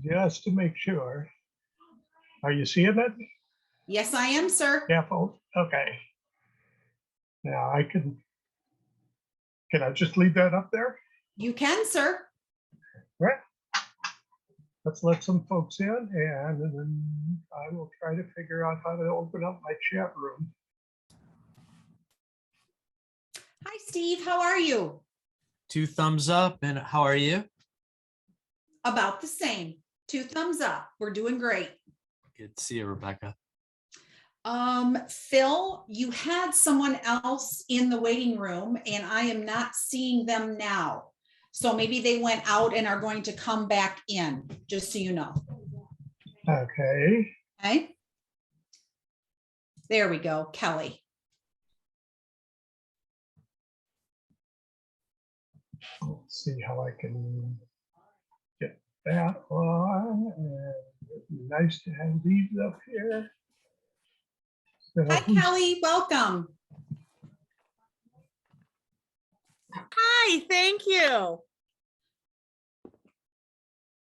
just to make sure. Are you seeing it? Yes, I am, sir. Scaffold. Okay. Now can I just leave that up there? You can, sir. Right. Let's let some folks in, and then I will try to figure out how to open up my chat room. Hi, Steve. How are you? 2 thumbs up. And how are you? About the same. 2 thumbs up. We're doing great. Good to see you, Rebecca. Phil, you had someone else in the waiting room, and I am not seeing them now. So maybe they went out and are going to come back in, just so you know. Okay. Okay. There we go, Kelly. Let's see how I can get that on. And it'd be nice to have these up here. So Hi, Kelly. Welcome. Hi, thank you.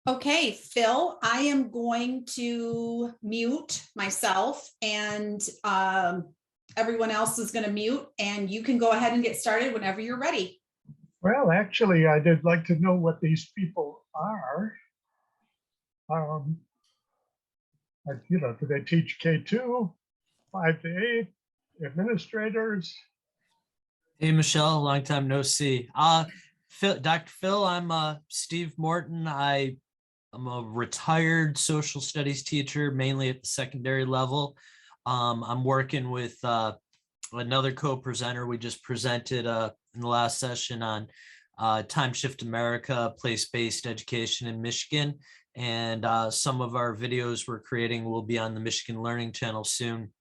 Okay, Phil, I am going to mute myself, and everyone else is going to mute, and you can go ahead and get started whenever you're ready. Well, actually, I did like to know what these people are. Do they teach K2, 5 to 8, administrators? Hey, Michelle, long time no see. Dr. Phil, I'm Steve Morton. I'm a retired social studies teacher, mainly at the secondary level. I'm working with another co-presenter. We just presented in the last session on Time Shift America, place-based education in Michigan. And some of our videos we're creating will be on the Michigan Learning Channel soon.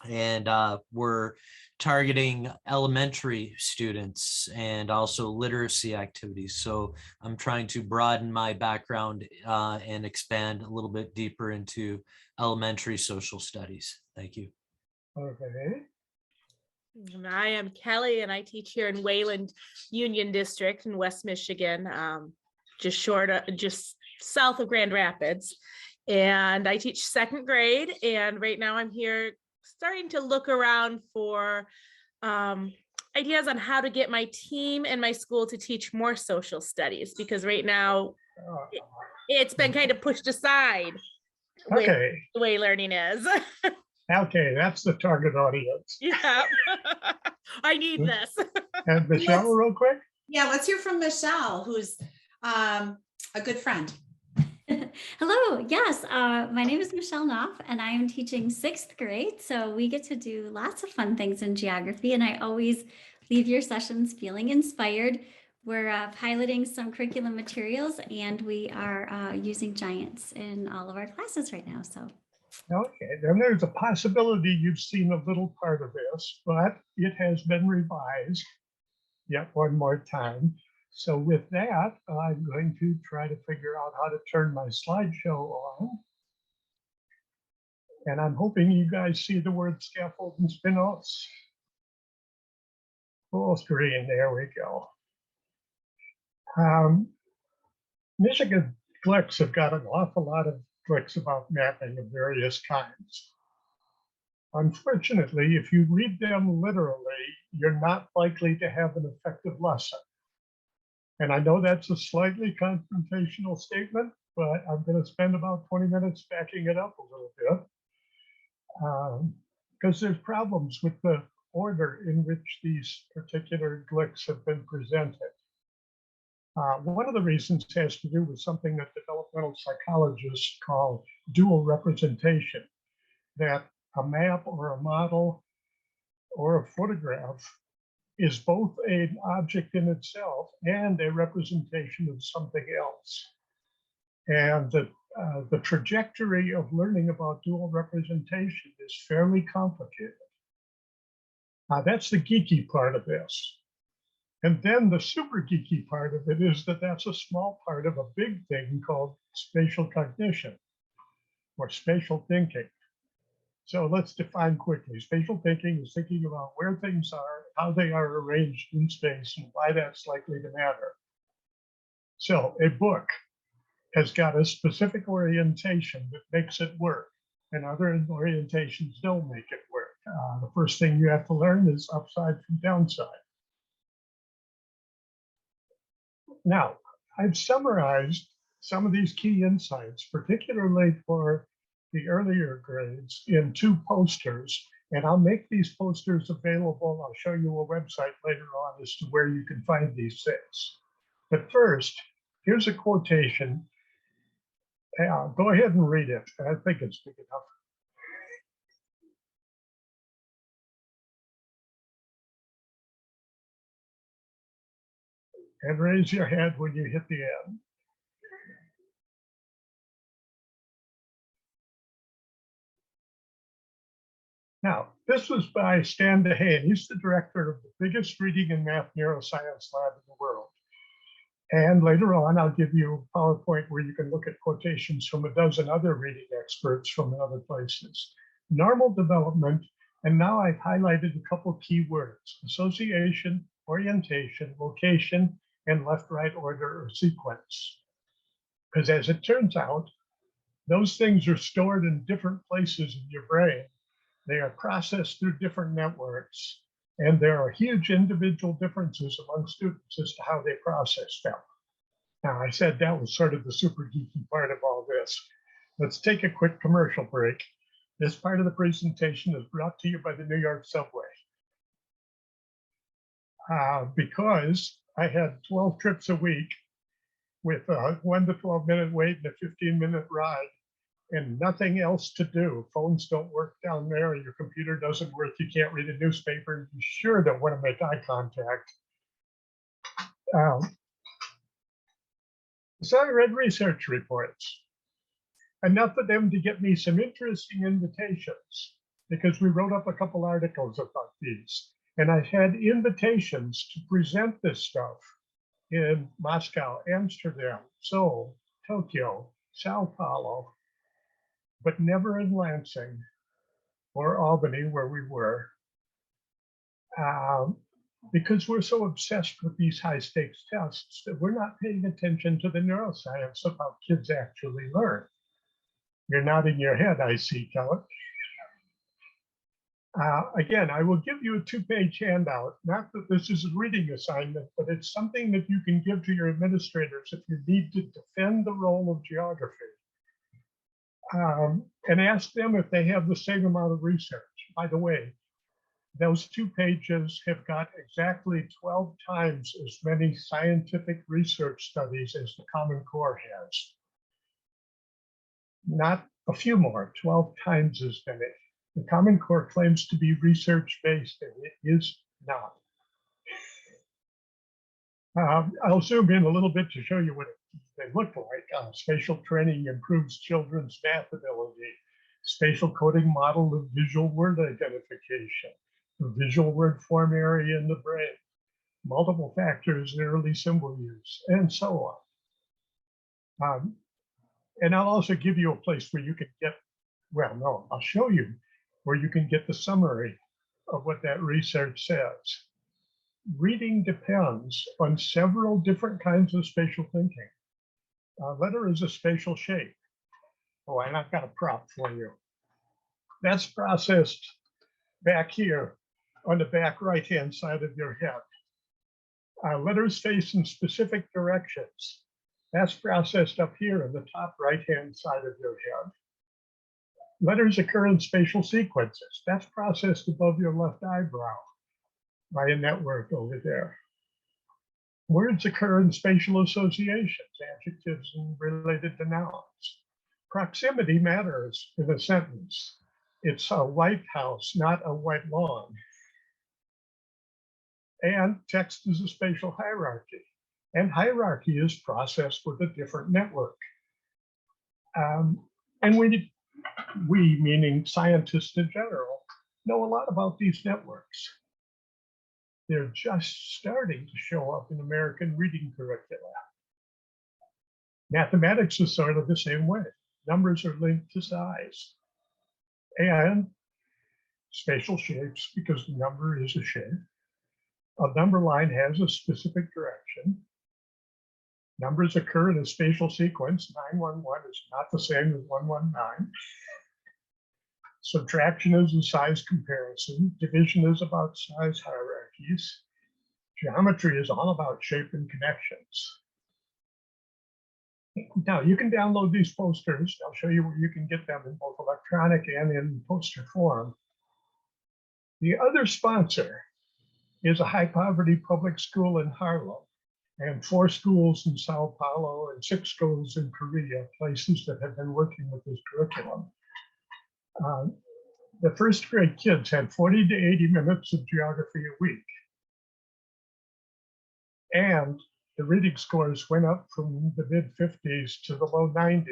And we're targeting elementary students and also literacy activities. So I'm trying to broaden my background and expand a little bit deeper into elementary social studies. Thank you. Okay. And I am Kelly, and I teach here in Wayland Union District in West Michigan, just south of Grand Rapids. And I teach 2nd grade, and right now I'm here starting to look around for ideas on how to get my team and my school to teach more social studies, because right now it's been kind of pushed aside with the way learning is. Okay, that's the target audience. Yeah, I need this. And Michelle, real quick. Yeah, let's hear from Michelle, who's a good friend. Hello, yes, my name is Michelle Knopf, and I am teaching 6th grade. So we get to do lots of fun things in geography, and I always leave your sessions feeling inspired. We're piloting some curriculum materials, and we are using giants in all of our classes right now. So. Okay, then there's a possibility you've seen a little part of this, but it has been revised yet one more time. So with that, I'm going to try to figure out how to turn my slideshow on. And I'm hoping you guys see the word scaffold and spinoffs. Full screen, there we go. Michigan GLICs have got an awful lot of GLICs about mapping of various kinds. Unfortunately, if you read them literally, you're not likely to have an effective lesson. And I know that's a slightly confrontational statement, but I'm going to spend about 20 minutes backing it up a little bit. Because there's problems with the order in which these particular GLICs have been presented. One of the reasons has to do with something that developmental psychologists call dual representation, that a map or a model or a photograph is both an object in itself and a representation of something else. And the trajectory of learning about dual representation is fairly complicated. That's the geeky part of this. And then the super geeky part of it is that that's a small part of a big thing called spatial cognition or spatial thinking. So let's define quickly. Spatial thinking is thinking about where things are, how they are arranged in space, and why that's likely to matter. So a book has got a specific orientation that makes it work, and other orientations don't make it work. The first thing you have to learn is upside from downside. Now, I've summarized some of these key insights, particularly for the earlier grades, in 2 posters, and I'll make these posters available. I'll show you a website later on as to where you can find these things. But first, here's a quotation. Go ahead and read it. I think it's big enough. And raise your hand when you hit the end. Now, this was by Stan DeHaan. He's the director of the biggest reading and math neuroscience lab in the world. And later on, I'll give you a PowerPoint where you can look at quotations from a dozen other reading experts from other places. Normal development, and now I've highlighted a couple key words: association, orientation, location, and left-right order or sequence. Because as it turns out, those things are stored in different places in your brain. They are processed through different networks, and there are huge individual differences among students as to how they process them. Now, I said that was sort of the super geeky part of all this. Let's take a quick commercial break. This part of the presentation is brought to you by the New York Subway. Because I had 12 trips a week with a 1 to 12 minute wait and a 15-minute ride, and nothing else to do. Phones don't work down there, your computer doesn't work, you can't read a newspaper, you sure don't want to make eye contact. So I read research reports, enough of them to get me some interesting invitations, because we wrote up a couple articles about these. And I had invitations to present this stuff in Moscow, Amsterdam, Seoul, Tokyo, Sao Paulo, but never in Lansing or Albany, where we were, because we're so obsessed with these high stakes tests that we're not paying attention to the neuroscience of how kids actually learn. You're nodding your head, I see, Kelly. Again, I will give you a 2-page handout. Not that this is a reading assignment, but it's something that you can give to your administrators if you need to defend the role of geography. And ask them if they have the same amount of research. By the way, those 2 pages have got exactly 12 times as many scientific research studies as the Common Core has. Not a few more, 12 times as many. The Common Core claims to be research-based, and it is not. I'll zoom in a little bit to show you what they look like. Spatial training improves children's math ability. Spatial coding model of visual word identification. The visual word form area in the brain. Multiple factors in early symbol use, and so on. And I'll also give you a place where you can get, well, no, I'll show you where you can get the summary of what that research says. Reading depends on several different kinds of spatial thinking. Letter is a spatial shape. Oh, and I've got a prop for you. That's processed back here on the back right-hand side of your head. Letters face in specific directions. That's processed up here in the top right-hand side of your head. Letters occur in spatial sequences. That's processed above your left eyebrow by a network over there. Words occur in spatial associations, adjectives and related to nouns. Proximity matters in a sentence. It's a white house, not a white lawn. And text is a spatial hierarchy. And hierarchy is processed with a different network. And we, meaning scientists in general, know a lot about these networks. They're just starting to show up in American reading curricula. Mathematics is sort of the same way. Numbers are linked to size and spatial shapes, because the number is a shape. A number line has a specific direction. Numbers occur in a spatial sequence. 911 is not the same as 119. Subtraction is a size comparison. Division is about size hierarchies. Geometry is all about shape and connections. Now, you can download these posters. I'll show you where you can get them in both electronic and in poster form. The other sponsor is a high poverty public school in Harlem, and 4 schools in Sao Paulo and 6 schools in Korea, places that have been working with this curriculum. The first grade kids had 40 to 80 minutes of geography a week. And the reading scores went up from the mid 50s to the low 90s,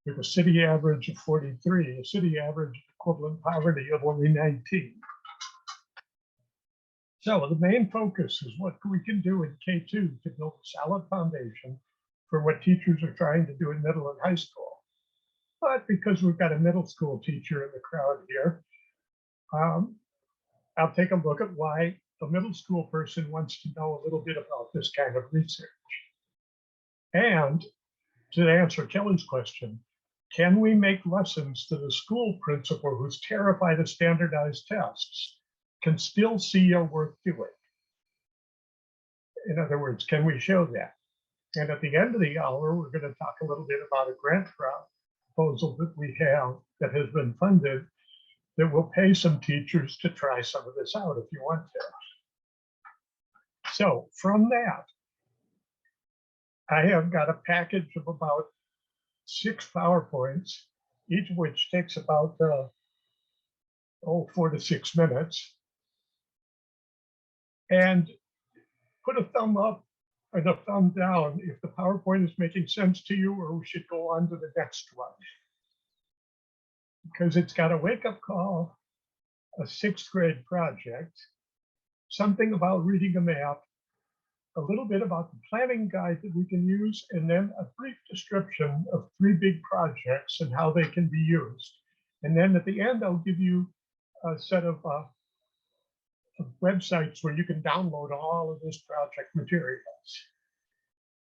with a city average of 43, a city average equivalent poverty of only 19. So the main focus is what we can do in K2 to build a solid foundation for what teachers are trying to do in middle and high school. But because we've got a middle school teacher in the crowd here, I'll take a look at why a middle school person wants to know a little bit about this kind of research. And to answer Kelly's question, can we make lessons that the school principal who's terrified of standardized tests can still see your work doing? In other words, can we show that? And at the end of the hour, we're going to talk a little bit about a grant proposal that we have that has been funded that will pay some teachers to try some of this out if you want to. So from that, I have got a package of about 6 PowerPoints, each of which takes about 4 to 6 minutes. And put a thumb up and a thumb down if the PowerPoint is making sense to you, or we should go on to the next one. Because it's got a wake-up call, a 6th grade project, something about reading a map, a little bit about the planning guide that we can use, and then a brief description of 3 big projects and how they can be used. And then at the end, I'll give you a set of websites where you can download all of this project materials.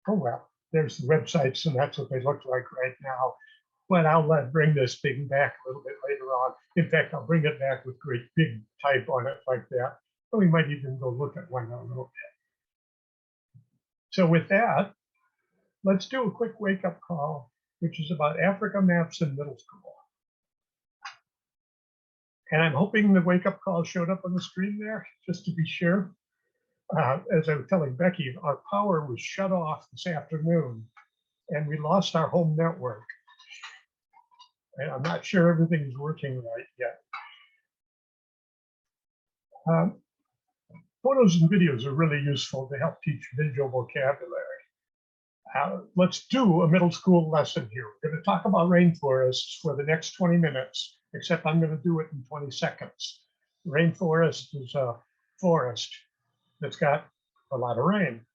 Oh, well, there's the websites, and that's what they look like right now. But I'll bring this thing back a little bit later on. In fact, I'll bring it back with great big type on it like that. And we might even go look at one in a little bit. So with that, let's do a quick wake-up call, which is about Africa maps in middle school. And I'm hoping the wake-up call showed up on the screen there, just to be sure. As I was telling Becky, our power was shut off this afternoon, and we lost our home network. And I'm not sure everything's working right yet. Photos and videos are really useful to help teach visual vocabulary. Let's do a middle school lesson here. We're going to talk about rainforests for the next 20 minutes, except I'm going to do it in 20 seconds. Rainforest is a forest that's got a lot of rain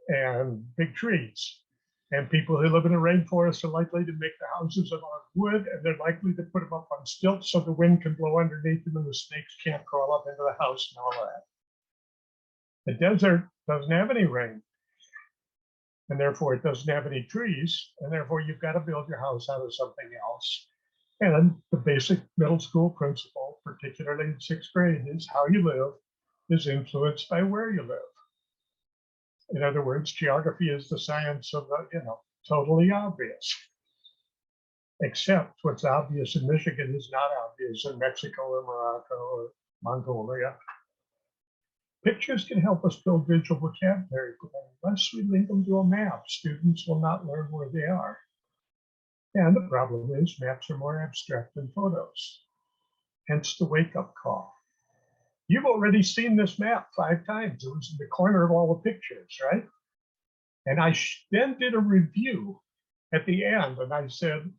and big trees. And people who live in a rainforest are likely to make the houses out of wood, and they're likely to put them up on stilts so the wind can blow underneath them and the snakes can't crawl up into the house and all that. The desert doesn't have any rain, and therefore it doesn't have any trees, and therefore you've got to build your house out of something else. And the basic middle school principle, particularly in 6th grade, is how you live is influenced by where you live. In other words, geography is the science of the, totally obvious. Except what's obvious in Michigan is not obvious in Mexico or Morocco or Mongolia. Pictures can help us build visual vocabulary, but unless we link them to a map, students will not learn where they are. And the problem is maps are more abstract than photos, hence the wake-up call. You've already seen this map 5 times. It was in the corner of all the pictures, right? And I then did a review at the end, and I said,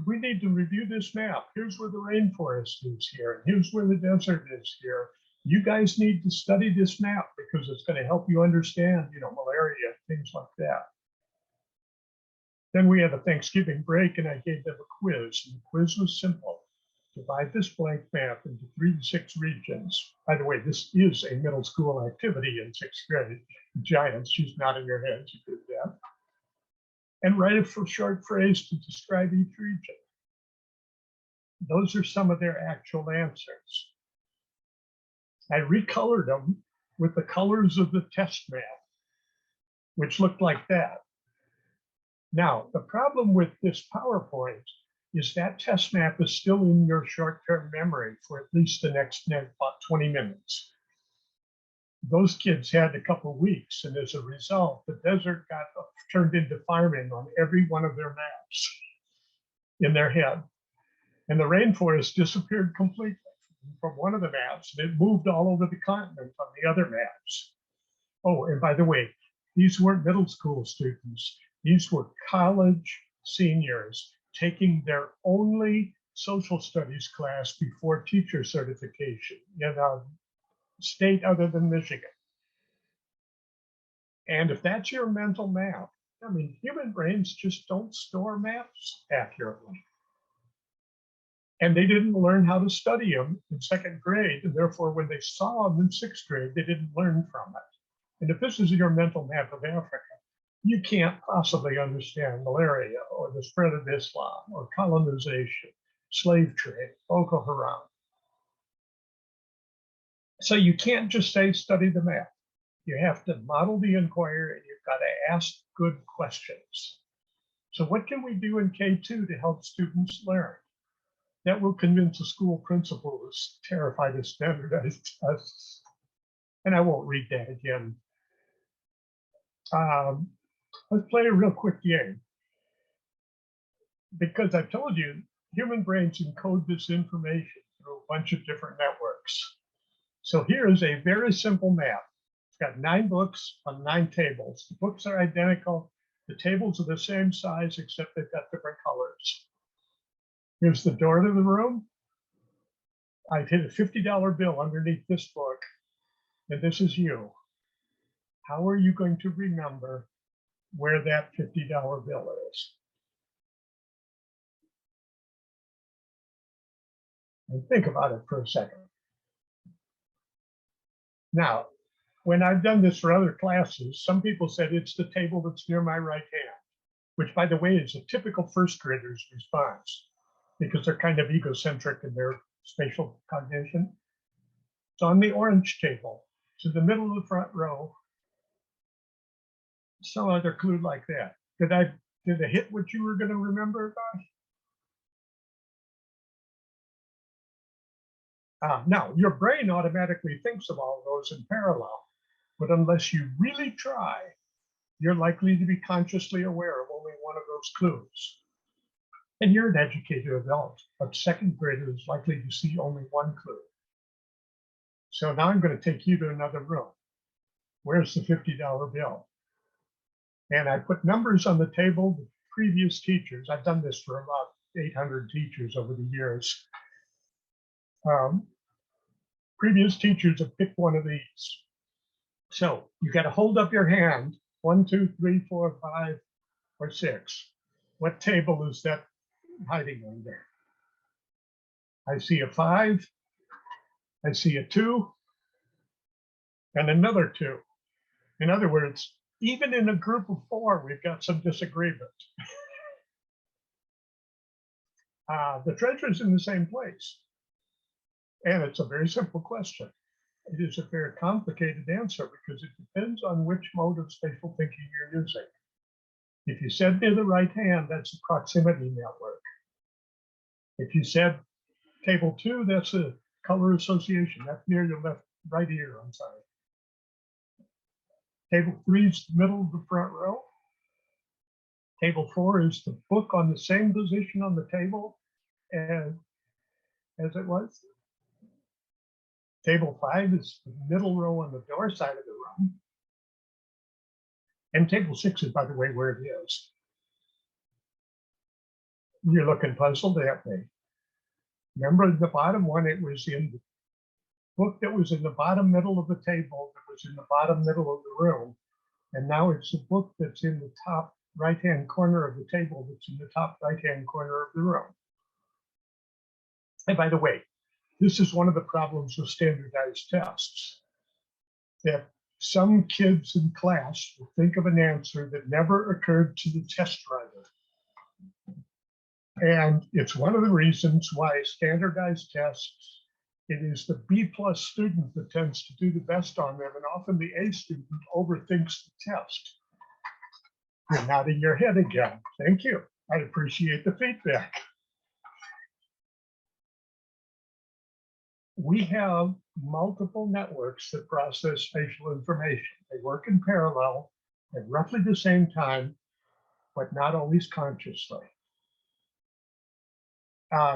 we need to review this map. Here's where the rainforest is here, and here's where the desert is here. You guys need to study this map because it's going to help you understand, malaria, things like that. Then we had a Thanksgiving break, and I gave them a quiz. And the quiz was simple. divide this blank map into 3 to 6 regions. By the way, this is a middle school activity in 6th grade. Giants, she's nodding her head, she did that. And write a short phrase to describe each region. Those are some of their actual answers. I recolored them with the colors of the test map, which looked like that. Now, the problem with this PowerPoint is that test map is still in your short-term memory for at least the next about 20 minutes. Those kids had a couple of weeks, and as a result, the desert got turned into farming on every one of their maps in their head. And the rainforest disappeared completely from one of the maps, and it moved all over the continent on the other maps. Oh, and by the way, these weren't middle school students. These were college seniors taking their only social studies class before teacher certification in a state other than Michigan. And if that's your mental map, I mean, human brains just don't store maps accurately. And they didn't learn how to study them in 2nd grade. And therefore, when they saw them in 6th grade, they didn't learn from it. And if this is your mental map of Africa, you can't possibly understand malaria or the spread of Islam or colonization, slave trade, Boko Haram. So you can't just say study the map. You have to model the inquiry, and you've got to ask good questions. So what can we do in K2 to help students learn? That will convince a school principal who's terrified of standardized tests. And I won't read that again. Let's play a real quick game. Because I've told you, human brains encode this information through a bunch of different networks. So here is a very simple map. It's got 9 books on 9 tables. The books are identical. The tables are the same size, except they've got different colors. Here's the door to the room. I've hid a $50 bill underneath this book, and this is you. How are you going to remember where that $50 bill is? And think about it for a second. Now, when I've done this for other classes, some people said it's the table that's near my right hand, which, by the way, is a typical 1st grader's response, because they're kind of egocentric in their spatial cognition. It's on the orange table. It's in the middle of the front row. Some other clue like that. Did I hit what you were going to remember about? Now, your brain automatically thinks of all those in parallel, but unless you really try, you're likely to be consciously aware of only one of those clues. And you're an educated adult, but 2nd grader is likely to see only one clue. So now I'm going to take you to another room. Where's the $50 bill? And I put numbers on the table with previous teachers. I've done this for about 800 teachers over the years. Previous teachers have picked one of these. So you got to hold up your hand, 1, 2, 3, 4, 5, or 6. What table is that hiding under? I see a 5, I see a 2, and another 2. In other words, even in a group of 4, we've got some disagreement. The treasure's in the same place. And it's a very simple question. It is a very complicated answer because it depends on which mode of spatial thinking you're using. If you said near the right hand, that's a proximity network. If you said table 2, that's a color association. That's near your right ear, I'm sorry. Table 3 is the middle of the front row. Table 4 is the book on the same position on the table as it was. Table 5 is the middle row on the door side of the room. And table 6 is, by the way, where it is. You're looking puzzled at me. Remember the bottom one, it was in the book that was in the bottom middle of the table, that was in the bottom middle of the room. And now it's the book that's in the top right-hand corner of the table that's in the top right-hand corner of the room. And by the way, this is one of the problems with standardized tests, that some kids in class will think of an answer that never occurred to the test writer. And it's one of the reasons why standardized tests, it is the B+ student that tends to do the best on them, and often the A student overthinks the test. You're nodding your head again. Thank you. I appreciate the feedback. We have multiple networks that process spatial information. They work in parallel at roughly the same time, but not always consciously.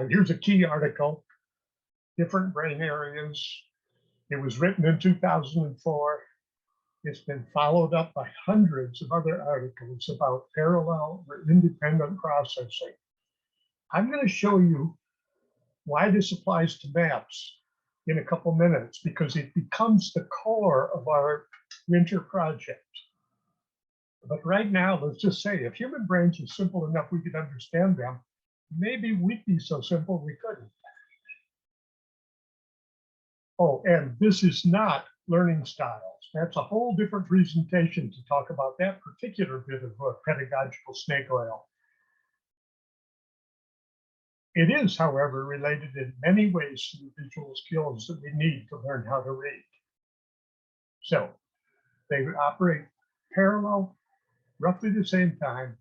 Here's a key article, Different Brain Areas. It was written in 2004. It's been followed up by hundreds of other articles about parallel or independent processing. I'm going to show you why this applies to maps in a couple minutes, because it becomes the core of our winter project. But right now, let's just say if human brains are simple enough we could understand them, maybe we'd be so simple we couldn't. Oh, and this is not learning styles. That's a whole different presentation to talk about that particular bit of pedagogical snake oil. It is, however, related in many ways to the visual skills that we need to learn how to read. So they operate parallel, roughly the same time.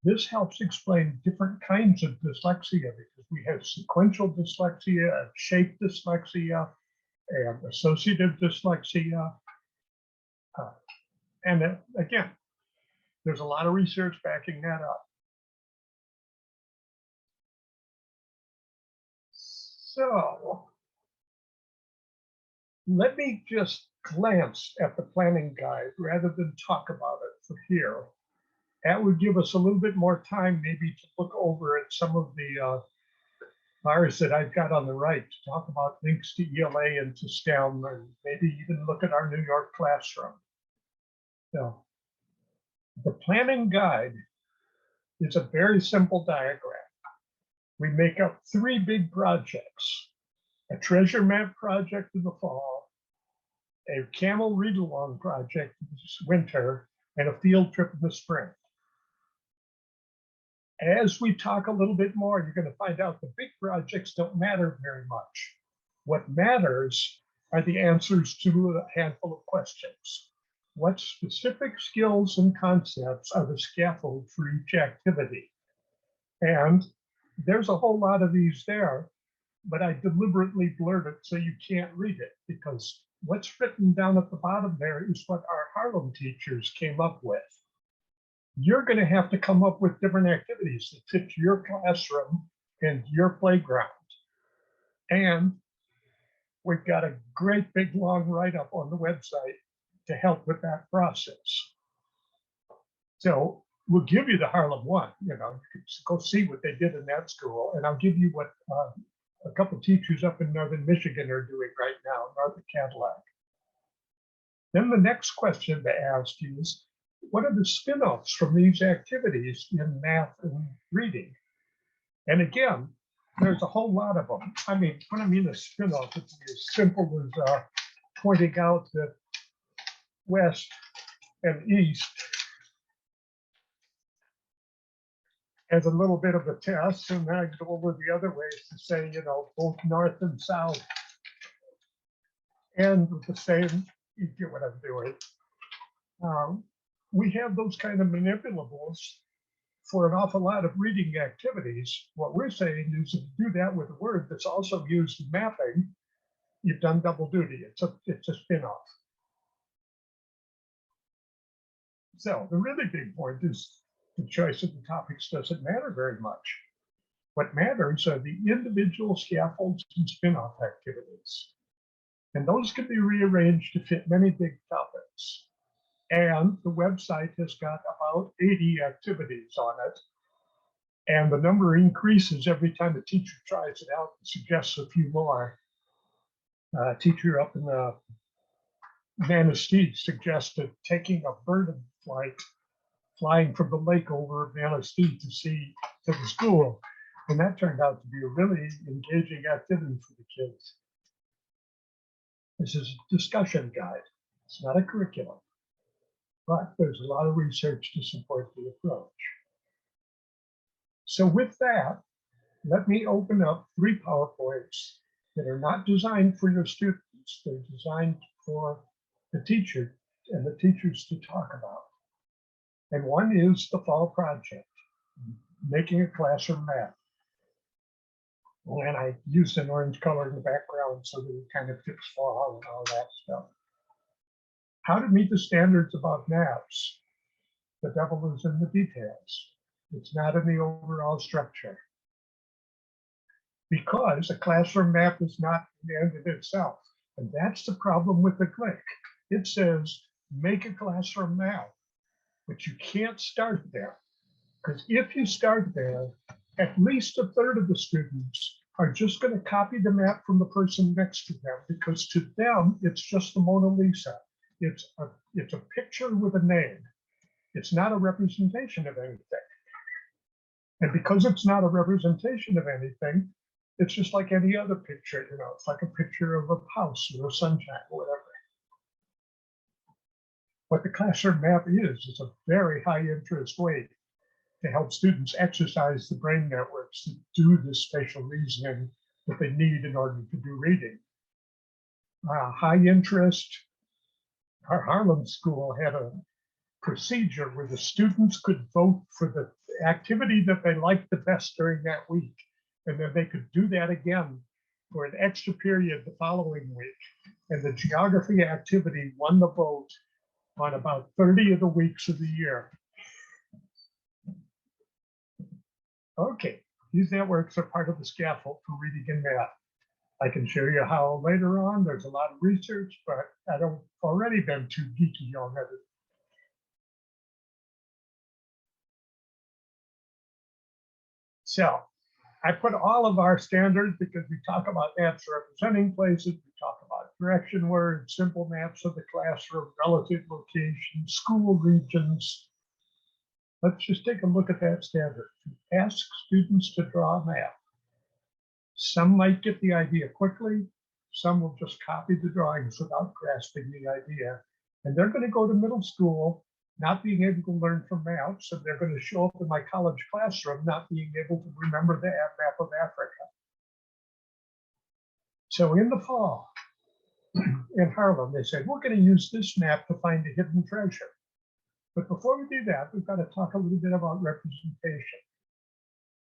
This helps explain different kinds of dyslexia, because we have sequential dyslexia, shape dyslexia, and associative dyslexia. And again, there's a lot of research backing that up. So let me just glance at the planning guide rather than talk about it for here. That would give us a little bit more time maybe to look over at some of the bars that I've got on the right to talk about links to ELA and to STEM, and maybe even look at our New York classroom. So the planning guide is a very simple diagram. We make up 3 big projects: a treasure map project in the fall, a camel read-along project this winter, and a field trip in the spring. As we talk a little bit more, you're going to find out the big projects don't matter very much. What matters are the answers to a handful of questions. What specific skills and concepts are the scaffold for each activity? And there's a whole lot of these there, but I deliberately blurred it so you can't read it, because what's written down at the bottom there is what our Harlem teachers came up with. You're going to have to come up with different activities that fit your classroom and your playground. And we've got a great big long write-up on the website to help with that process. So we'll give you the Harlem one, you know, go see what they did in that school. And I'll give you what a couple of teachers up in Northern Michigan are doing right now, north of Cadillac. Then the next question to ask is, what are the spin-offs from these activities in math and reading? And again, there's a whole lot of them. I mean, when I mean a spin-off, it's as simple as pointing out that west and east as a little bit of a test, and then I go over the other ways to say, you know, both north and south. And with the same, you get what I'm doing. We have those kind of manipulables for an awful lot of reading activities. What we're saying is, if you do that with a word that's also used in mapping, you've done double duty. It's a spin-off. So the really big point is the choice of the topics doesn't matter very much. What matters are the individual scaffolds and spin-off activities. And those can be rearranged to fit many big topics. And the website has got about 80 activities on it. And the number increases every time the teacher tries it out and suggests a few more. A teacher up in the Manistee suggested taking a bird flight, flying from the lake over Manistee to the school. And that turned out to be a really engaging activity for the kids. This is a discussion guide. It's not a curriculum, but there's a lot of research to support the approach. So with that, let me open up 3 PowerPoints that are not designed for your students. They're designed for the teacher and the teachers to talk about. And one is the fall project, making a classroom map. And I used an orange color in the background so that it kind of fits fall and all that stuff. How to meet the standards about maps. The devil is in the details. It's not in the overall structure. Because a classroom map is not the end in itself. And that's the problem with the click. It says, make a classroom map, but you can't start there. Because if you start there, at least a third of the students are just going to copy the map from the person next to them, because to them, it's just the Mona Lisa. It's a picture with a name. It's not a representation of anything. And because it's not a representation of anything, it's just like any other picture, you know, it's like a picture of a house or a sunshine or whatever. What the classroom map is a very high interest way to help students exercise the brain networks to do this spatial reasoning that they need in order to do reading. High interest, our Harlem school had a procedure where the students could vote for the activity that they liked the best during that week. And then they could do that again for an extra period the following week. And the geography activity won the vote on about 30 of the weeks of the year. Okay, these networks are part of the scaffold for reading and math. I can show you how later on. There's a lot of research, but I don't already been too geeky on it. So I put all of our standards because we talk about maps representing places, we talk about direction words, simple maps of the classroom, relative location, school regions. Let's just take a look at that standard. Ask students to draw a map. Some might get the idea quickly. Some will just copy the drawings without grasping the idea. And they're going to go to middle school not being able to learn from maps, and they're going to show up in my college classroom not being able to remember the map of Africa. So in the fall, in Harlem, they said, we're going to use this map to find a hidden treasure. But before we do that, we've got to talk a little bit about representation.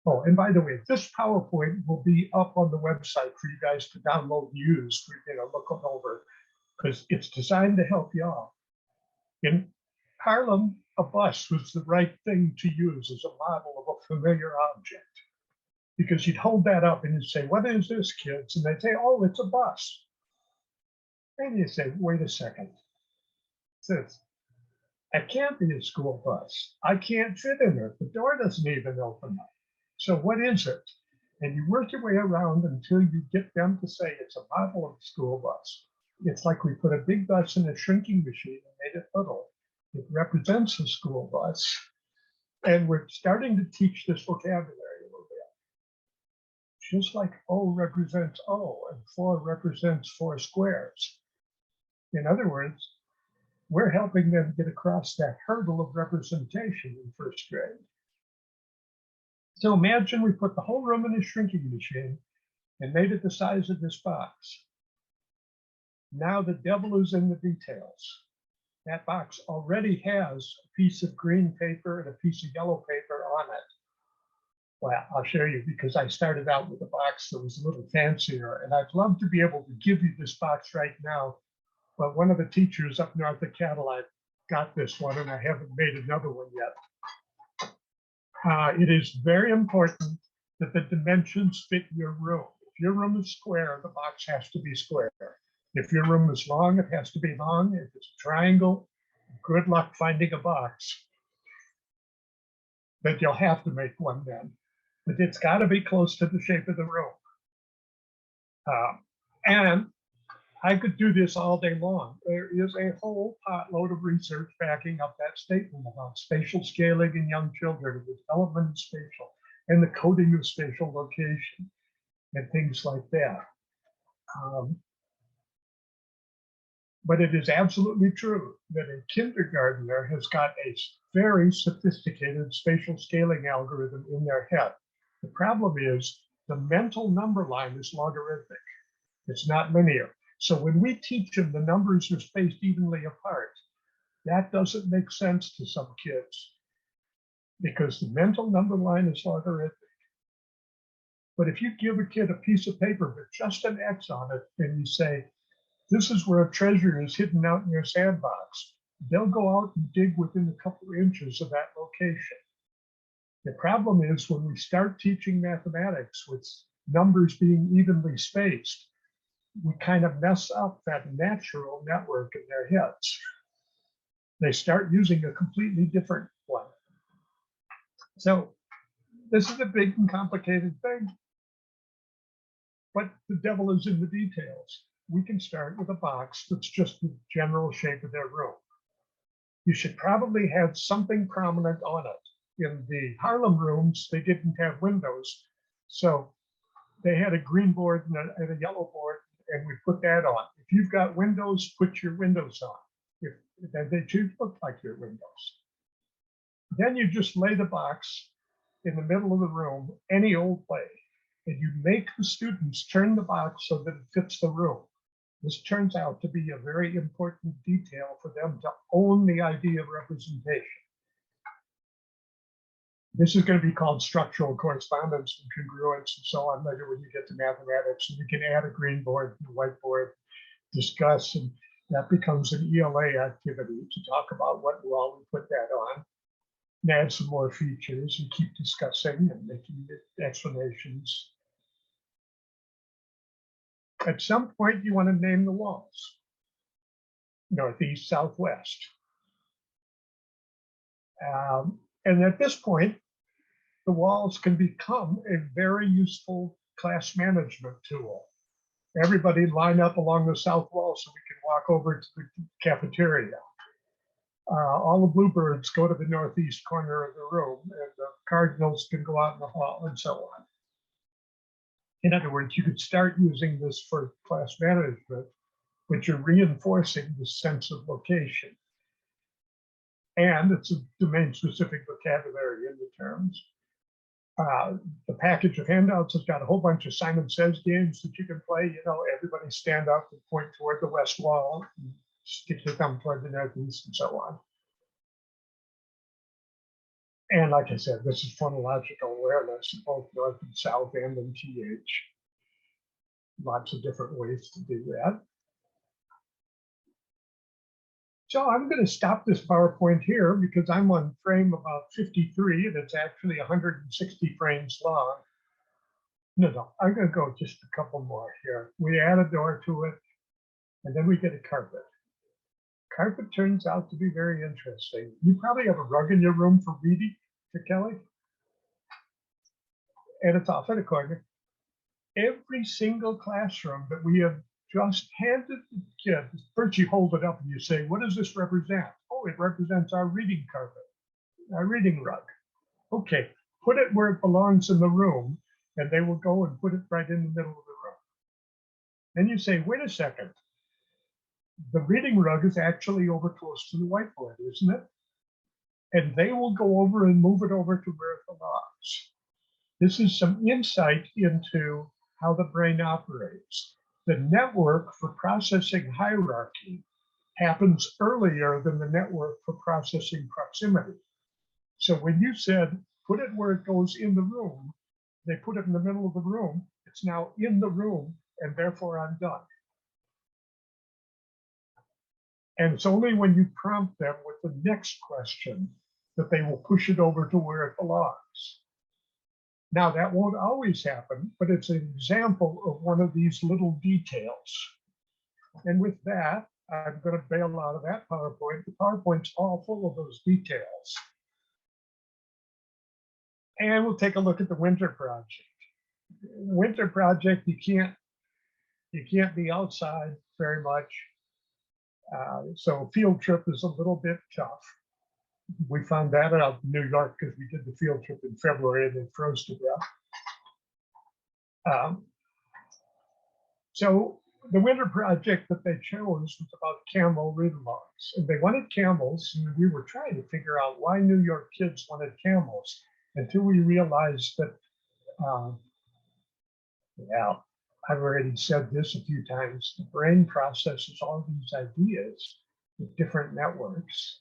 Oh, and by the way, this PowerPoint will be up on the website for you guys to download and use, look them over, because it's designed to help you all. In Harlem, a bus was the right thing to use as a model of a familiar object, because you'd hold that up and you'd say, what is this, kids? And they'd say, oh, it's a bus. And you say, wait a second. It says, it can't be a school bus. I can't fit in it. The door doesn't even open up. So what is it? And you work your way around until you get them to say it's a model of a school bus. It's like we put a big bus in a shrinking machine and made it little. It represents a school bus. And we're starting to teach this vocabulary a little bit. Just like O represents O and 4 represents 4 squares. In other words, we're helping them get across that hurdle of representation in first grade. So imagine we put the whole room in a shrinking machine and made it the size of this box. Now the devil is in the details. That box already has a piece of green paper and a piece of yellow paper on it. Well, I'll show you, because I started out with a box that was a little fancier, and I'd love to be able to give you this box right now. But one of the teachers up north of Cadillac got this one, and I haven't made another one yet. It is very important that the dimensions fit your room. If your room is square, the box has to be square. If your room is long, it has to be long. If it's a triangle, good luck finding a box. But you'll have to make one then. But it's got to be close to the shape of the room. And I could do this all day long. There is a whole potload of research backing up that statement about spatial scaling in young children, the development of spatial. and the coding of spatial location and things like that. But it is absolutely true that a kindergartner has got a very sophisticated spatial scaling algorithm in their head. The problem is the mental number line is logarithmic. It's not linear. So when we teach them the numbers are spaced evenly apart, that doesn't make sense to some kids because the mental number line is logarithmic. But if you give a kid a piece of paper with just an X on it and you say, this is where a treasure is hidden out in your sandbox, they'll go out and dig within a couple of inches of that location. The problem is when we start teaching mathematics with numbers being evenly spaced, we kind of mess up that natural network in their heads. They start using a completely different one. So this is a big and complicated thing, but the devil is in the details. We can start with a box that's just the general shape of their room. You should probably have something prominent on it. In the Harlem rooms, they didn't have windows. So they had a green board and a yellow board, and we put that on. If you've got windows, put your windows on. If they should look like your windows. Then you just lay the box in the middle of the room, any old way, and you make the students turn the box so that it fits the room. This turns out to be a very important detail for them to own the idea of representation. This is going to be called structural correspondence and congruence and so on later when you get to mathematics. And you can add a green board and a whiteboard, discuss, and that becomes an ELA activity to talk about what wall we put that on, and add some more features and keep discussing and making explanations. At some point, you want to name the walls. Northeast, southwest. And at this point, the walls can become a very useful class management tool. Everybody line up along the south wall so we can walk over to the cafeteria. All the bluebirds go to the northeast corner of the room, and the cardinals can go out in the hall, and so on. In other words, you could start using this for class management, but you're reinforcing the sense of location. And it's a domain-specific vocabulary in the terms. The package of handouts has got a whole bunch of Simon Says games that you can play. Everybody stand up and point toward the west wall, and stick your thumb toward the northeast, and so on. And like I said, this is phonological awareness, both north and south and in TH. Lots of different ways to do that. So I'm going to stop this PowerPoint here because I'm on frame about 53 and it's actually 160 frames long. No, I'm going to go just a couple more here. We add a door to it and then we get a carpet. Carpet turns out to be very interesting. You probably have a rug in your room for reading, Kelly, and it's off in a corner. Every single classroom that we have just handed the kid, first you hold it up and you say, what does this represent? Oh, it represents our reading carpet, our reading rug. Okay, put it where it belongs in the room, and they will go and put it right in the middle of the room. Then you say, wait a second, the reading rug is actually over close to the whiteboard, isn't it? And they will go over and move it over to where it belongs. This is some insight into how the brain operates. The network for processing hierarchy happens earlier than the network for processing proximity. So when you said, put it where it goes in the room, they put it in the middle of the room, it's now in the room, and therefore I'm done. And it's only when you prompt them with the next question that they will push it over to where it belongs. Now, that won't always happen, but it's an example of one of these little details. And with that, I'm going to bail out of that PowerPoint. The PowerPoint's all full of those details. And we'll take a look at the winter project. Winter project, you can't be outside very much. So field trip is a little bit tough. We found that out in New York because we did the field trip in February and it froze to death. So the winter project that they chose was about camel read-alongs, and they wanted camels, and we were trying to figure out why New York kids wanted camels until we realized that, yeah, I've already said this a few times, the brain processes all these ideas with different networks.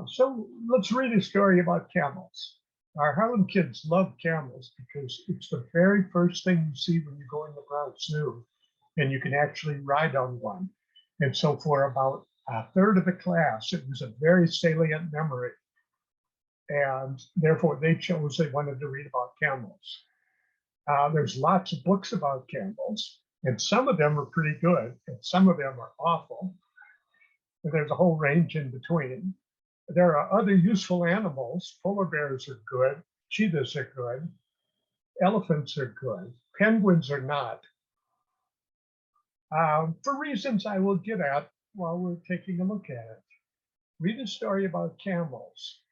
So let's read a story about camels. Our Harlem kids love camels because it's the very first thing you see when you go in the Bronx Zoo, and you can actually ride on one. And so for about a third of the class, it was a very salient memory. And therefore they chose they wanted to read about camels. There's lots of books about camels, and some of them are pretty good, and some of them are awful. And there's a whole range in between. There are other useful animals. Polar bears are good. Cheetahs are good. Elephants are good. Penguins are not. For reasons I will get at while we're taking a look at it. Read a story about camels,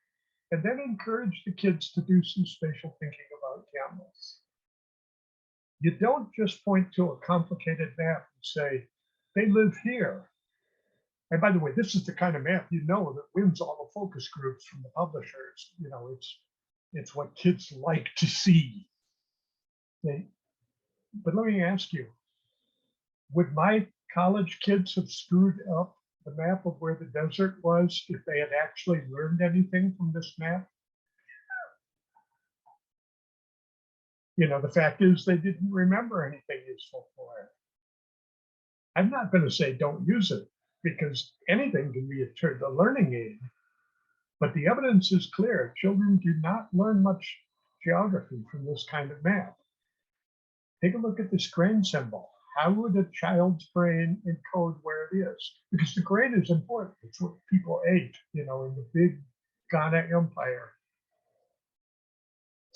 and then encourage the kids to do some spatial thinking about camels. You don't just point to a complicated map and say, they live here. And by the way, this is the kind of map that wins all the focus groups from the publishers. It's what kids like to see. But let me ask you, would my college kids have screwed up the map of where the desert was if they had actually learned anything from this map? The fact is they didn't remember anything useful for it. I'm not going to say don't use it, because anything can be a learning aid. But the evidence is clear. Children do not learn much geography from this kind of map. Take a look at this grain symbol. How would a child's brain encode where it is? Because the grain is important. It's what people ate, in the big Ghana Empire.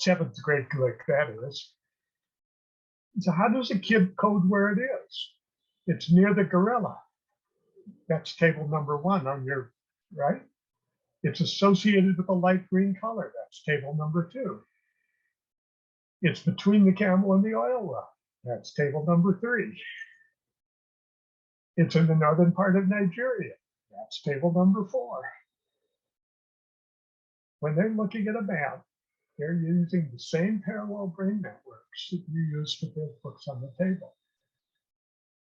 7th grade click, that is. So how does a kid code where it is? It's near the gorilla. That's table number 1 on your right. It's associated with a light green color. That's table number 2. It's between the camel and the oil well. That's table number 3. It's in the northern part of Nigeria. That's table number 4. When they're looking at a map, they're using the same parallel brain networks that you use for those books on the table.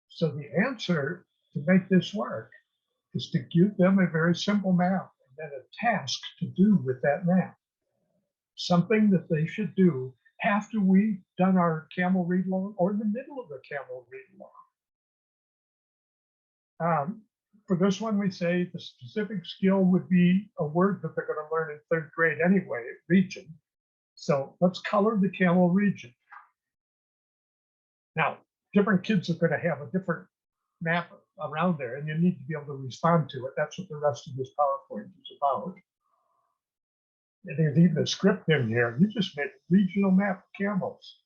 So the answer to make this work is to give them a very simple map and then a task to do with that map. Something that they should do after we've done our camel read along or in the middle of the camel read along. For this one, we say the specific skill would be a word that they're going to learn in 3rd grade anyway, region. So let's color the camel region. Now, different kids are going to have a different map around there, and you need to be able to respond to it. That's what the rest of this PowerPoint is about. And there's even a script in here. You just made a regional map of camels.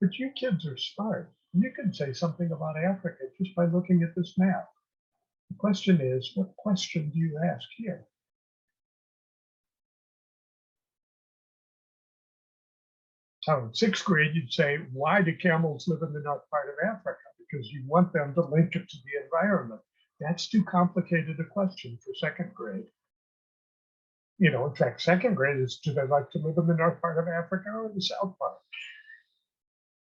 But you kids are smart. You can say something about Africa just by looking at this map. The question is, what question do you ask here? So in 6th grade, you'd say, why do camels live in the north part of Africa? Because you want them to link it to the environment. That's too complicated a question for 2nd grade. In fact, 2nd grade is, do they like to live in the north part of Africa or the south part?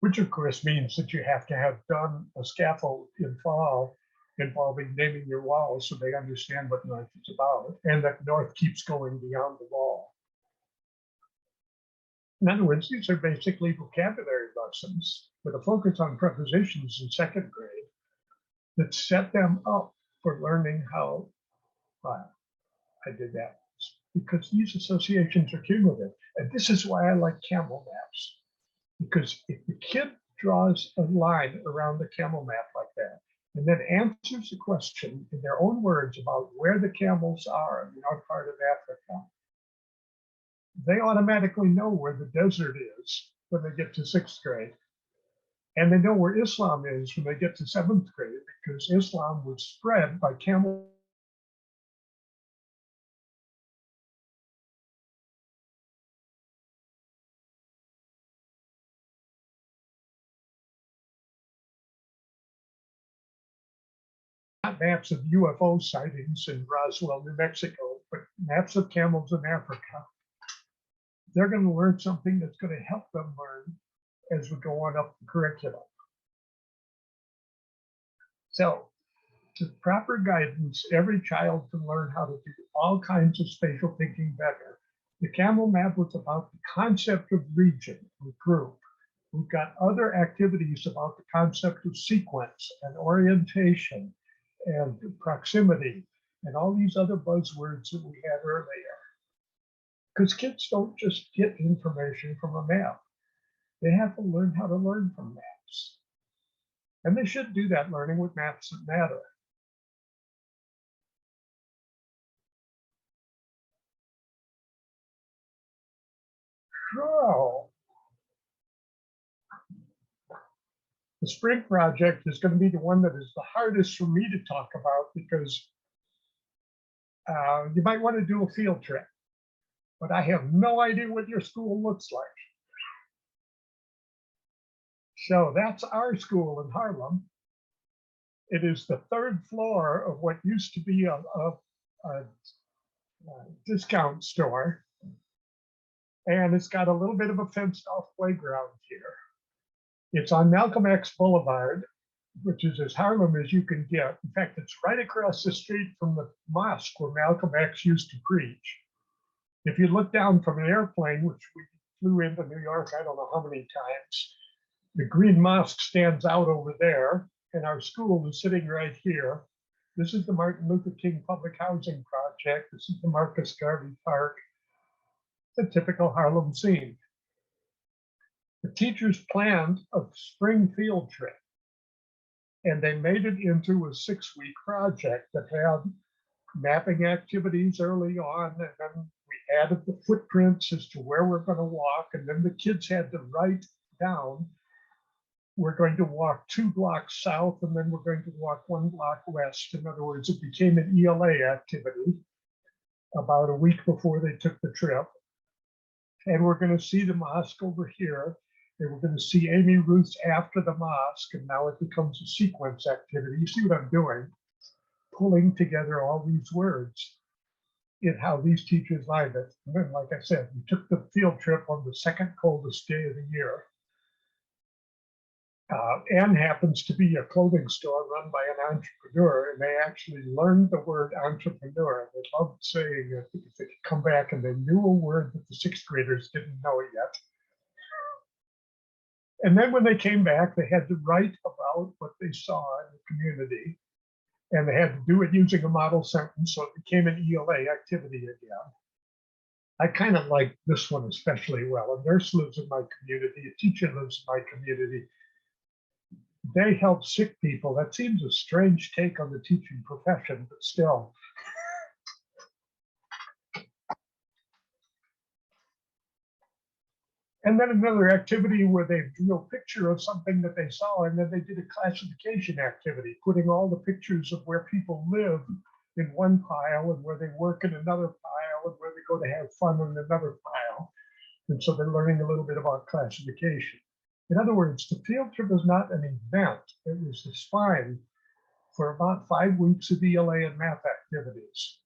Which of course means that you have to have done a scaffold in fall involving naming your walls so they understand what north is about, and that north keeps going beyond the wall. In other words, these are basically vocabulary lessons with a focus on prepositions in 2nd grade that set them up for learning how, I did that, because these associations are cumulative. And this is why I like camel maps, because if the kid draws a line around the camel map like that, and then answers the question in their own words about where the camels are in the north part of Africa, they automatically know where the desert is when they get to 6th grade. And they know where Islam is when they get to 7th grade, because Islam was spread by camel not maps of UFO sightings in Roswell, New Mexico, but maps of camels in Africa. They're going to learn something that's going to help them learn as we go on up the curriculum. So, with proper guidance, every child can learn how to do all kinds of spatial thinking better. The camel map was about the concept of region or group. We've got other activities about the concept of sequence and orientation and proximity and all these other buzzwords that we had earlier. Because kids don't just get information from a map. They have to learn how to learn from maps. And they should do that learning with maps that matter. So, the spring project is going to be the one that is the hardest for me to talk about because you might want to do a field trip, but I have no idea what your school looks like. So that's our school in Harlem. It is the third floor of what used to be a discount store. And it's got a little bit of a fenced off playground here. It's on Malcolm X Boulevard, which is as Harlem as you can get. In fact, it's right across the street from the mosque where Malcolm X used to preach. If you look down from an airplane, which we flew into New York, I don't know how many times, the Green Mosque stands out over there, and our school is sitting right here. This is the Martin Luther King Public Housing Project. This is the Marcus Garvey Park. The typical Harlem scene. The teachers planned a spring field trip, and they made it into a 6-week project that had mapping activities early on, and then we added the footprints as to where we're going to walk, and then the kids had to write down, we're going to walk 2 blocks south, and then we're going to walk 1 block west. In other words, it became an ELA activity about a week before they took the trip. And we're going to see the mosque over here, and we're going to see Amy Ruth's after the mosque, and now it becomes a sequence activity. You see what I'm doing? Pulling together all these words in how these teachers live it. And then, like I said, we took the field trip on the second coldest day of the year. Ann happens to be a clothing store run by an entrepreneur, and they actually learned the word entrepreneur. They loved saying it if they could come back and they knew a word that the 6th graders didn't know yet. And then when they came back, they had to write about what they saw in the community, and they had to do it using a model sentence, so it became an ELA activity again. I kind of like this one especially well. A nurse lives in my community, a teacher lives in my community. They help sick people. That seems a strange take on the teaching profession, but still. And then another activity where they drew a picture of something that they saw, and then they did a classification activity, putting all the pictures of where people live in one pile and where they work in another pile and where they go to have fun in another pile. And so they're learning a little bit about classification. In other words, the field trip is not an event. It was the spine for about 5 weeks of ELA and math activities.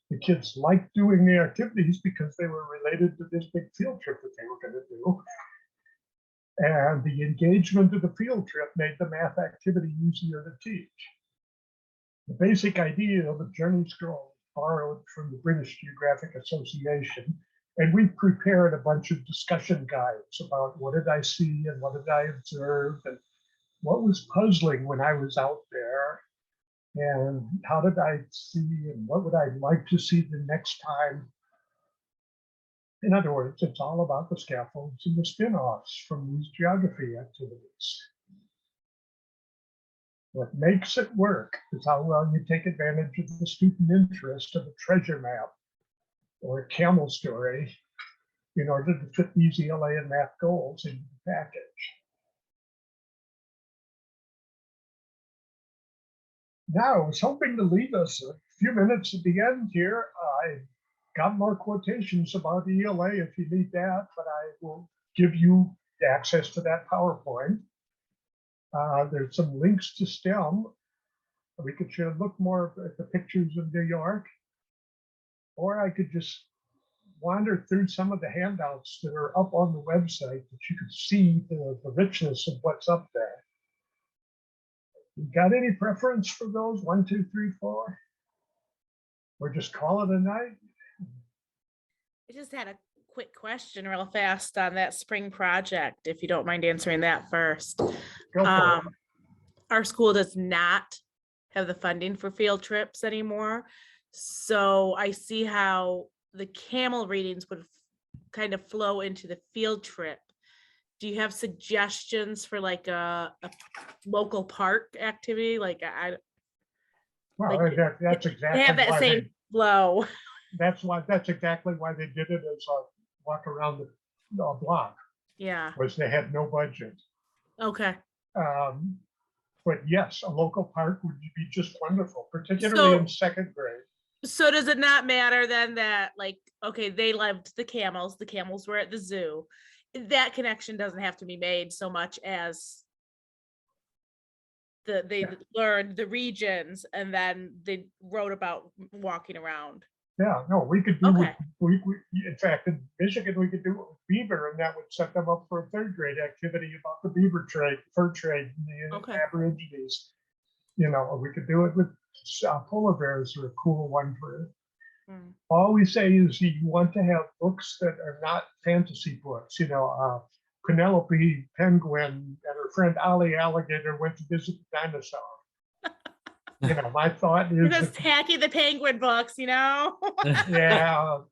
The kids liked doing the activities because they were related to this big field trip that they were going to do. And the engagement of the field trip made the math activity easier to teach. The basic idea of the journey scroll borrowed from the British Geographic Association. And we prepared a bunch of discussion guides about what did I see and what did I observe and what was puzzling when I was out there and how did I see and what would I like to see the next time. In other words, it's all about the scaffolds and the spin-offs from these geography activities. What makes it work is how well you take advantage of the student interest of a treasure map or a camel story in order to fit these ELA and math goals into the package. Now, I was hoping to leave us a few minutes at the end here. I got more quotations about ELA if you need that, but I will give you access to that PowerPoint. There's some links to STEM. We could look more at the pictures of New York, or I could just wander through some of the handouts that are up on the website that you could see the richness of what's up there. You got any preference for those 1, 2, 3, 4? Or just call it a night? I just had a quick question real fast on that spring project, if you don't mind answering that first. Go for it. Our school does not have the funding for field trips anymore. So I see how the camel readings would kind of flow into the field trip. Do you have suggestions for like a local park activity? Like Well, like, that's they exactly have that why same flow. that's exactly why they did it as a walk around the block, Yeah, was they had no budget. okay. But yes, a local park would be just wonderful, particularly in second grade. So does it not matter then that, like, okay, they loved the camels were at the zoo. That connection doesn't have to be made so much as they learned the regions and then they wrote about walking around. Yeah, no, we could do Okay. we in fact, in Michigan, we could do it with beaver, and that would set them up for a third grade activity about the beaver trade, fur trade, and the Okay. Aborigines. You know, or we could do it with polar bears, are a cool one for it. Mm. All we say is you want to have books that are not fantasy books. Penelope Penguin and her friend Ollie Alligator went to visit the dinosaur. My thought You're is just hacking the penguin books, yeah,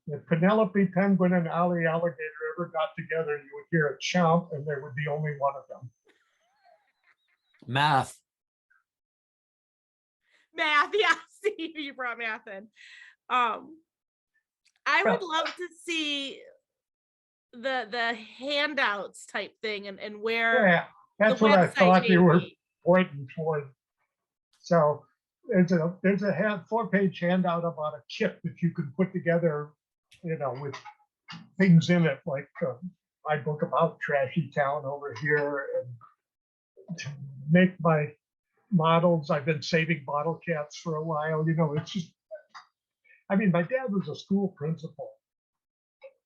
if Penelope Penguin and Ollie Alligator ever got together, you would hear a chomp, and there would be only one of them. Math. Math, yeah. See, you brought math in. I would love to see the handouts type thing and where Yeah, that's the what I website thought you may were be. pointing toward. So there's a 4-page handout about a kit that you can put together, with things in it, like my book about Trashy Town over here, and to make my models. I've been saving bottle caps for a while. It's just, my dad was a school principal,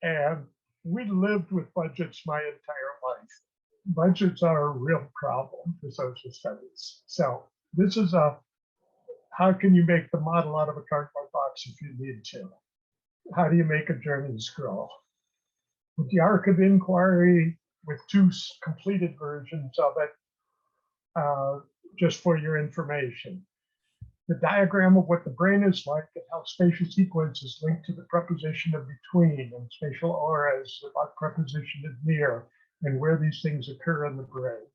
and we lived with budgets my entire life. Budgets are a real problem for social studies. So this is how can you make the model out of a cardboard box if you need to? How do you make a journey scroll? With the Arc of Inquiry, with 2 completed versions of it, just for your information. The diagram of what the brain is like and how spatial sequence is linked to the preposition of between, and spatial auras about preposition of near, and where these things occur in the brain.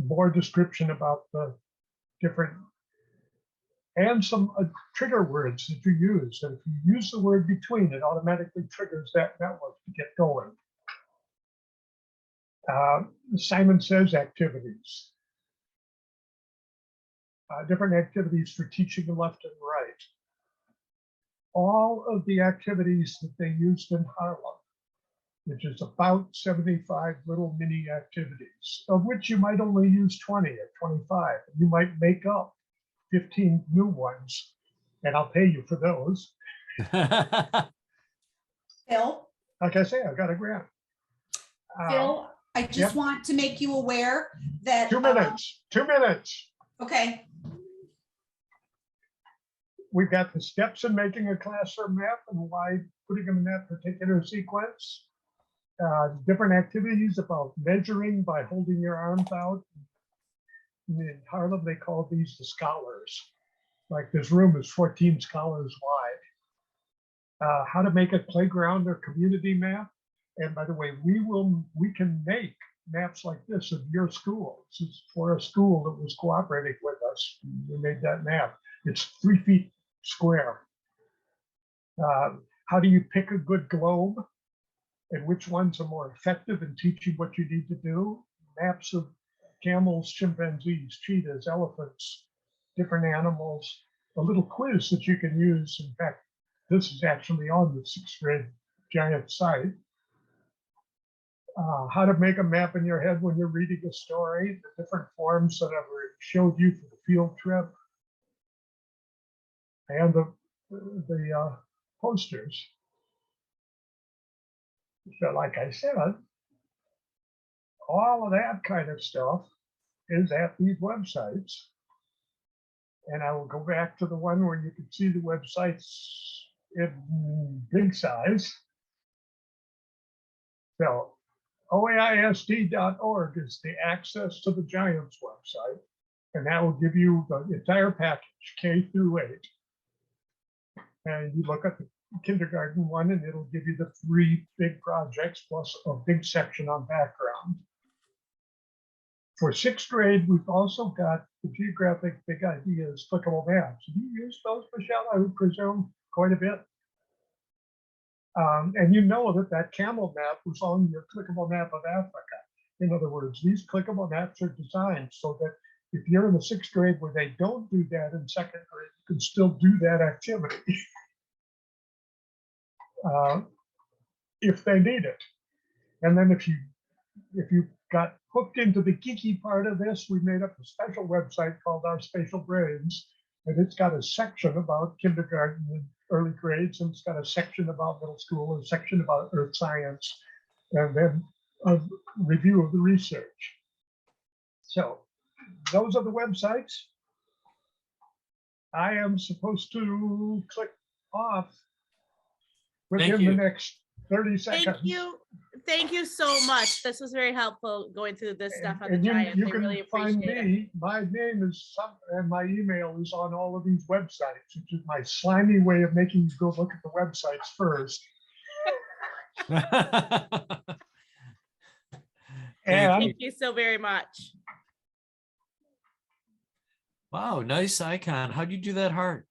More description about the different, and some trigger words that you use. And if you use the word between, it automatically triggers that network to get going. Simon Says activities. Different activities for teaching left and right. All of the activities that they used in Harlem, which is about 75 little mini activities, of which you might only use 20 or 25. You might make up 15 new ones, and I'll pay you for those. Phil, Like I say, I've got a grant. Phil, I just want to make you aware that 2 minutes. 2 minutes. Okay. We've got the steps in making a classroom map and why putting them in that particular sequence. Different activities about measuring by holding your arms out. In Harlem, they call these the scholars. Like this room is 14 scholars wide. How to make a playground or community map. And by the way, we can make maps like this of your school. This is for a school that was cooperating with us. We made that map. It's 3 feet square. How do you pick a good globe? And which ones are more effective in teaching what you need to do? Maps of camels, chimpanzees, cheetahs, elephants, different animals, a little quiz that you can use. In fact, this is actually on the 6th grade giant site. how to make a map in your head when you're reading a story, the different forms that I showed you for the field trip, and the posters. So like I said, all of that kind of stuff is at these websites. And I will go back to the one where you can see the websites in big size. So oaisd.org is the access to the Giants website. And that will give you the entire package, K through 8. And you look at the kindergarten one, and it'll give you the 3 big projects plus a big section on background. For 6th grade, we've also got the geographic big ideas, clickable maps. Have you used those, Michelle? I would presume quite a bit. And you know that camel map was on your clickable map of Africa. In other words, these clickable maps are designed so that if you're in the 6th grade where they don't do that in 2nd grade, you can still do that activity if they need it. And then if you got hooked into the geeky part of this, we made up a special website called Our Spatial Brains, and it's got a section about kindergarten and early grades, and it's got a section about middle school, a section about earth science, and then a review of the research. So those are the websites. I am supposed to click off within the next 30 seconds. Thank you. Thank you so much. This was very helpful going through this stuff on the And Giants. you I can really find appreciate it. me. My name is and my email is on all of these websites, which is my slimy way of making you go look at the websites first. Thank you so very much. Wow, nice icon. How'd you do that heart?